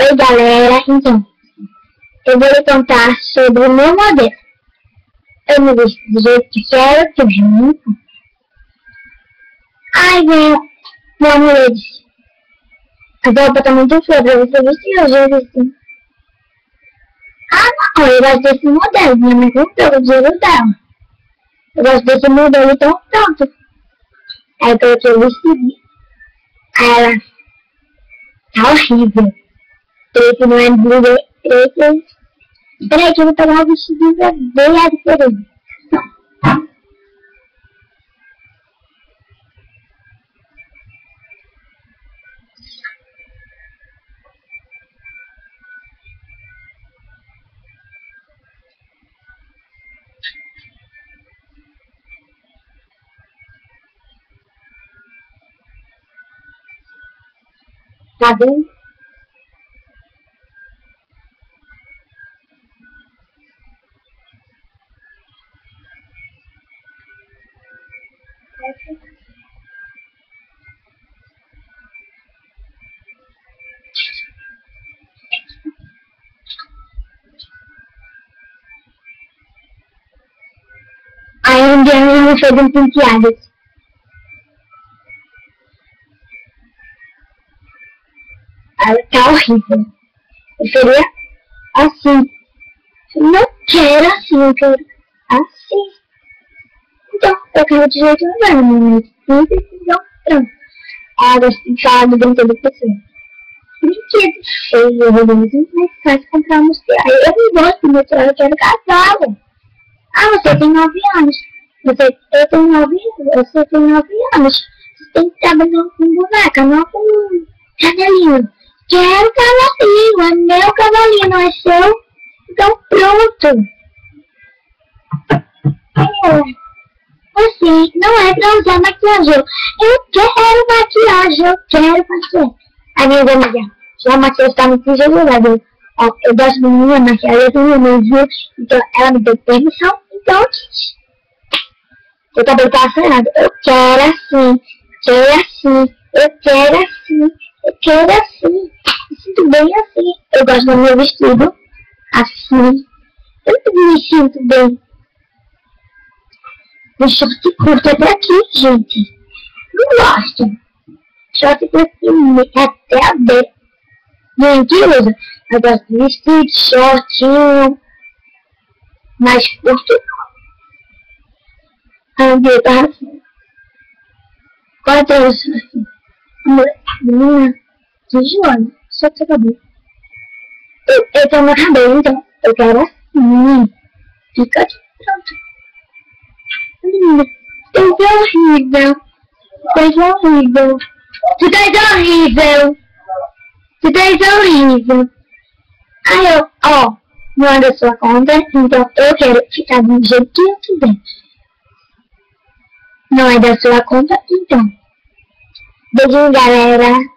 Oi galera, então, eu vou lhe contar sobre o meu modelo. Eu me visto do jeito que quero, que brinco. Ai, minha mulher disse, a roupa tá muito feia pra você vestir hoje, eu disse. Ah não, eu gosto desse modelo, minha mãe comprou o dinheiro dela. Eu gosto desse modelo, então pronto. Aí eu coloquei o vestido. Aí ela, tá horrível. Esse não é blusa, esse... Peraí que eu vou pegar o vestido pra ver a diferença. Tá vendo? Aí um dia minha mãe fez um penteado. Aí tá horrível. Eu queria assim. Eu não quero assim, eu quero assim. Então, eu quero de jeito nenhum, mamãe. Não precisa, pronto. Ela gosta de falar do brinquedo da pessoa. Brinquedo feio, mas fácil comprar um mosteiro. Eu não gosto de mosteiro, eu quero cavalo. Ah, você tem 9 anos. Eu tenho 9 anos. Você tem 9 anos. Você tem que trabalhar com boneca, não com cavalinho. Quero cavalinho, é meu cavalinho, não é seu. Então pronto. Assim, não é pra usar maquiagem. Eu quero maquiagem, eu quero fazer. A minha amiga, já a maquiagem tá muito exagerada. Ó, eu gosto de minha maquiagem, eu tenho minha viu, então ela me deu permissão, então seu cabelo tá assanhado. Eu quero assim, eu quero assim. Me sinto bem assim. Eu gosto do meu vestido assim. Eu me sinto bem. O short curto até aqui, gente. Não gosto. Short curto até a B. Gente, usa. Eu gosto de vestido, shortinho. Mais curto. Onde tá assim. Qual é o assim? Menina, de joelho. Só que acabou. Eu tenho meu cabelo, então. Eu quero assim. Fica de pronto. Menina, coisa horrível. Coisa horrível. Tu tá horrível. Tu tá horrível. Aí eu, ó, não é da sua conta, então eu quero ficar do jeito que eu quiser. Não é da sua conta, então. Beijinho, galera.